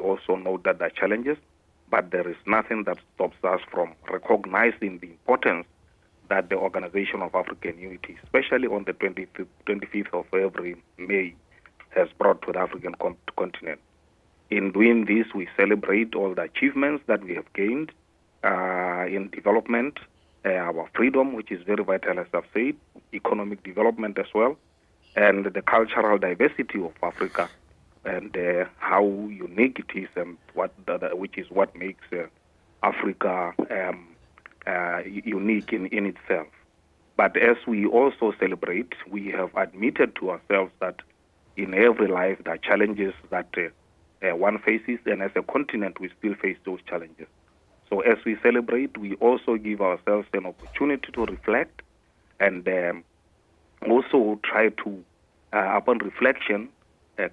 also know that there are challenges, but there is nothing that stops us from recognizing the importance that the Organization of African Unity, especially on the 25th of every May, has brought to the African continent. In doing this, we celebrate all the achievements that we have gained in development, our freedom, which is very vital, as I've said, economic development as well, and the cultural diversity of Africa, and how unique it is, and which is what makes Africa unique in itself. But as we also celebrate, we have admitted to ourselves that in every life there are challenges that one faces, and as a continent we still face those challenges. So as we celebrate, we also give ourselves an opportunity to reflect, and also try to, upon reflection,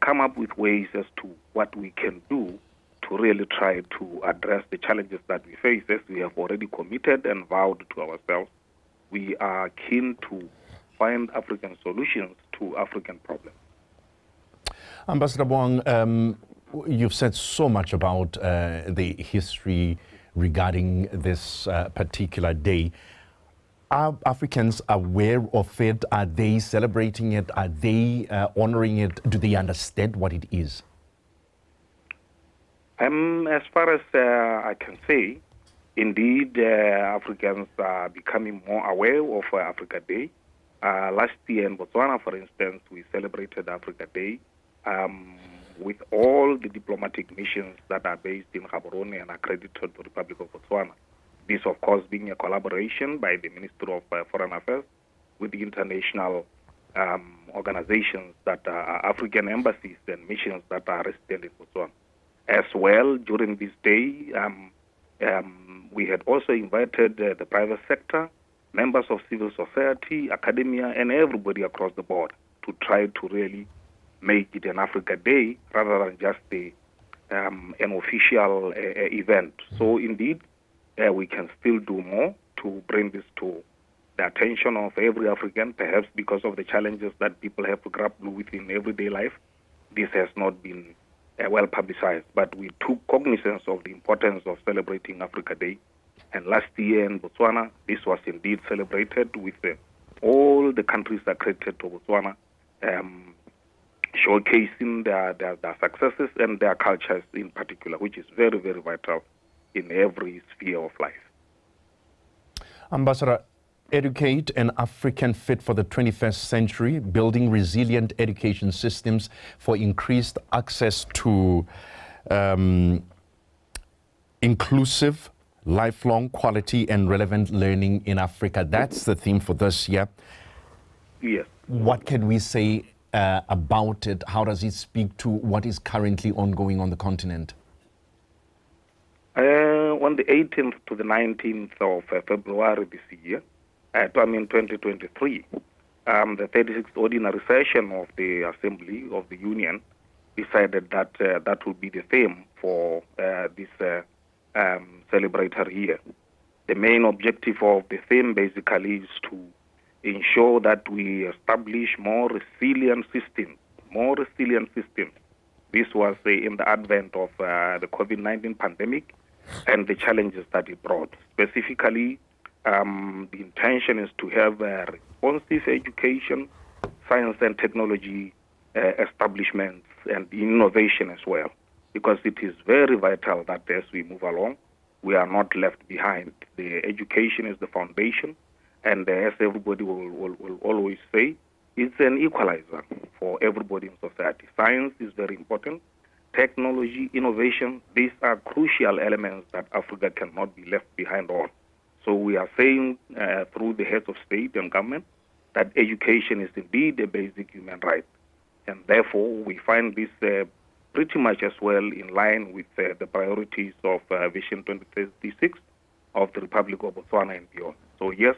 come up with ways as to what we can do to really try to address the challenges that we face. As we have already committed and vowed to ourselves, we are keen to find African solutions to African problems. Ambassador Boang, you've said so much about the history regarding this particular day. Are Africans aware of it? Are they celebrating it? Are they honoring it? Do they understand what it is? As far as I can say, indeed, Africans are becoming more aware of Africa Day. Last year in Botswana, for instance, we celebrated Africa Day with all the diplomatic missions that are based in Gaborone and accredited to the Republic of Botswana. This, of course, being a collaboration by the Ministry of Foreign Affairs with the international organizations that are African embassies and missions that are resident in Botswana. As well, during this day, we had also invited the private sector, members of civil society, academia, and everybody across the board to try to really make it an Africa Day rather than just an official event. So indeed, we can still do more to bring this to the attention of every African, perhaps because of the challenges that people have to grapple with in everyday life. This has not been well publicized, but we took cognizance of the importance of celebrating Africa Day. And last year in Botswana, this was indeed celebrated with all the countries accredited to Botswana, showcasing their successes and their cultures in particular, which is very, very vital in every sphere of life. Ambassador, educate an African fit for the 21st century, building resilient education systems for increased access to inclusive, lifelong, quality and relevant learning in Africa. That's the theme for this year. Yes. What can we say about it? How does it speak to what is currently ongoing on the continent? On the 18th to the 19th of February this year, 2023, the 36th ordinary session of the Assembly of the Union decided that that would be the theme for this celebratory year. The main objective of the theme basically is to ensure that we establish more resilient systems. This was in the advent of the COVID-19 pandemic and the challenges that it brought. Specifically, the intention is to have responsive education, science and technology establishments, and innovation as well, because it is very vital that as we move along, we are not left behind. The education is the foundation, and as everybody will always say, it's an equalizer for everybody in society. Science is very important. Technology, innovation, these are crucial elements that Africa cannot be left behind on. So we are saying through the heads of state and government that education is indeed a basic human right. And therefore, we find this pretty much as well in line with the priorities of Vision 2036 of the Republic of Botswana and beyond. So yes,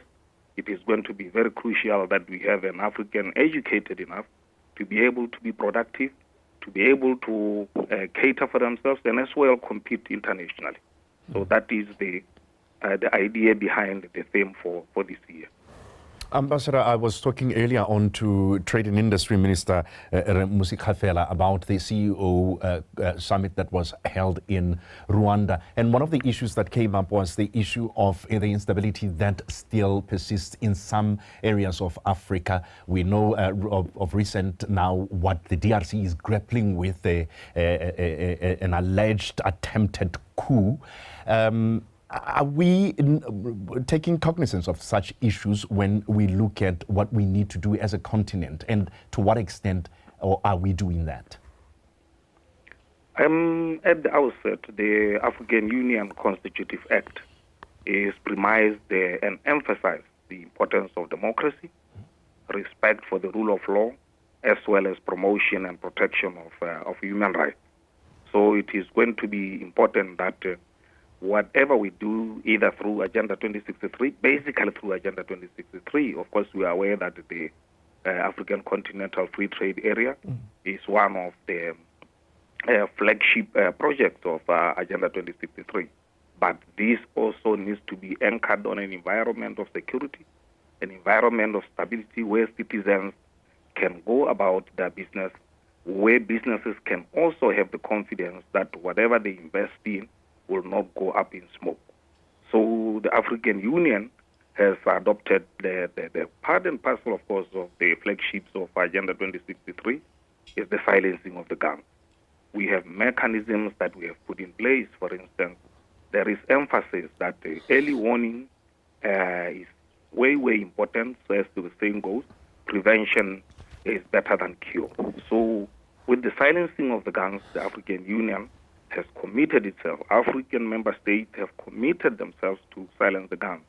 it is going to be very crucial that we have an African educated enough to be able to be productive, to be able to cater for themselves, and as well compete internationally. So that is the idea behind the theme for this year. Ambassador, I was talking earlier on to Trade and Industry Minister Musi Kafela about the CEO summit that was held in Rwanda. And one of the issues that came up was the issue of the instability that still persists in some areas of Africa. We know of recent now what the DRC is grappling with, an alleged attempted coup. Are we taking cognizance of such issues when we look at what we need to do as a continent, and to what extent are we doing that? At the outset, the African Union Constitutive Act is premised and emphasized the importance of democracy, respect for the rule of law, as well as promotion and protection of human rights. So it is going to be important that whatever we do, either through Agenda 2063, basically through Agenda 2063, of course, we are aware that the African Continental Free Trade Area is one of the flagship projects of Agenda 2063. But this also needs to be anchored on an environment of security, an environment of stability where citizens can go about their business, where businesses can also have the confidence that whatever they invest in will not go up in smoke. So the African Union has adopted the part and parcel, of course, of the flagships of Agenda 2063 is the silencing of the guns. We have mechanisms that we have put in place. For instance, there is emphasis that the early warning is way, way important. So as the saying goes, prevention is better than cure. So with the silencing of the guns, the African Union has committed itself. African member states have committed themselves to silence the guns.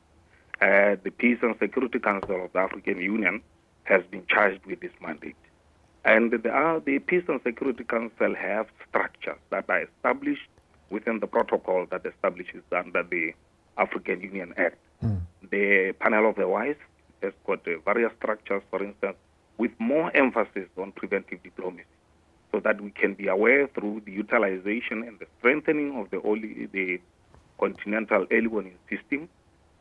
The Peace and Security Council of the African Union has been charged with this mandate. And the Peace and Security Council have structures that are established within the protocol that establishes under the African Union Act. The Panel of the Wise has got various structures, for instance, with more emphasis on preventive diplomacy, so that we can be aware through the utilization and the strengthening of the continental early warning system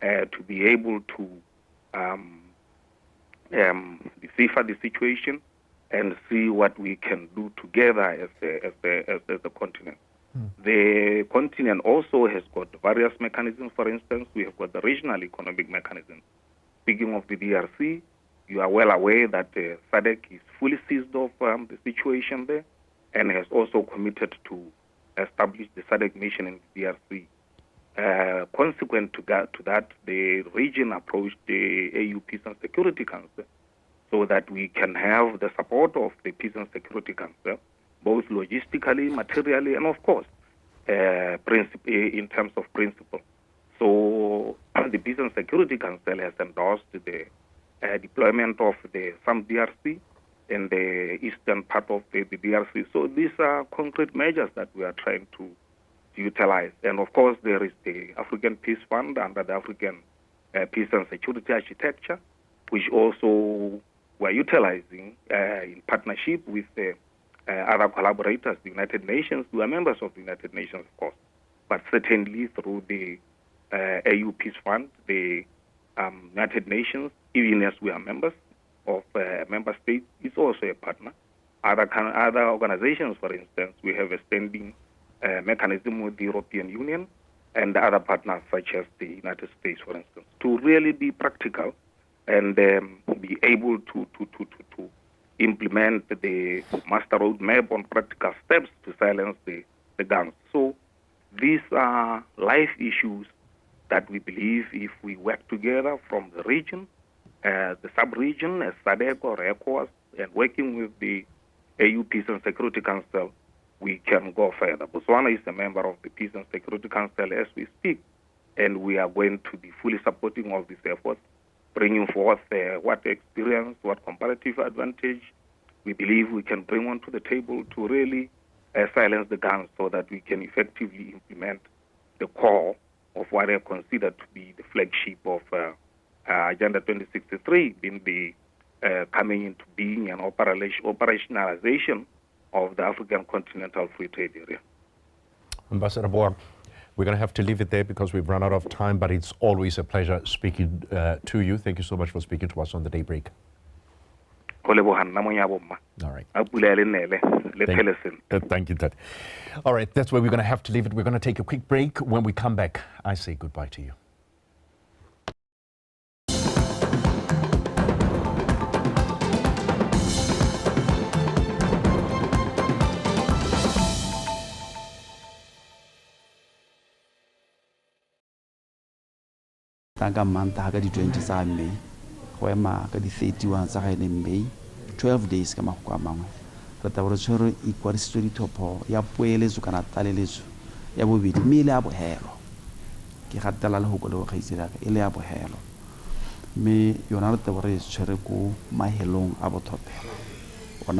to be able to decipher the situation and see what we can do together as the continent. The continent also has got various mechanisms. For instance, we have got the regional economic mechanism. Speaking of the DRC, you are well aware that SADC is fully seized of the situation there and has also committed to establish the SADC mission in the DRC. Consequent to that, the region approached the AU Peace and Security Council so that we can have the support of the Peace and Security Council, both logistically, materially, and of course, in terms of principle. So the Peace and Security Council has endorsed the deployment of the SAM DRC in the eastern part of the DRC. So these are concrete measures that we are trying to utilize. And of course, there is the African Peace Fund under the African Peace and Security Architecture, which also we're utilizing in partnership with other collaborators, the United Nations. We are members of the United Nations, of course, but certainly through the AU Peace Fund, the United Nations, even as we are members of member states, is also a partner. Other organizations, for instance, we have a standing mechanism with the European Union and other partners such as the United States, for instance, to really be practical and be able to implement the master roadmap on practical steps to silence the guns. So these are life issues that we believe if we work together from the region, the sub-region, as SADC or ECOWAS, and working with the AU Peace and Security Council, we can go further. Botswana is a member of the Peace and Security Council as we speak, and we are going to be fully supporting all these efforts, bringing forth what experience, what comparative advantage we believe we can bring onto the table to really silence the guns so that we can effectively implement the core of what I consider to be the flagship of Agenda 2063, being the coming into being an operationalization of the African Continental Free Trade Area. Ambassador Boang, We're going to have to leave it there because we've run out of time, but it's always a pleasure speaking to you. Thank you so much for speaking to us on the Daybreak. All right. Thank you, Dad. All right, that's where we're going to have to leave it. We're going to take a quick break. When we come back, I say goodbye to you. Tanga manta ka di 20 sa May go ema ka di 31 sa gae May 12 days ka mago a mangwe re ta bore tshwere ikwadisitswe dithopo ya poeletso kana taleletso ya bobedi mme le a bohelo ke gatela le go go le go gaitsela ka ile ya bohelo mme yona re ta bore tshwere ko mahelong a bothopelo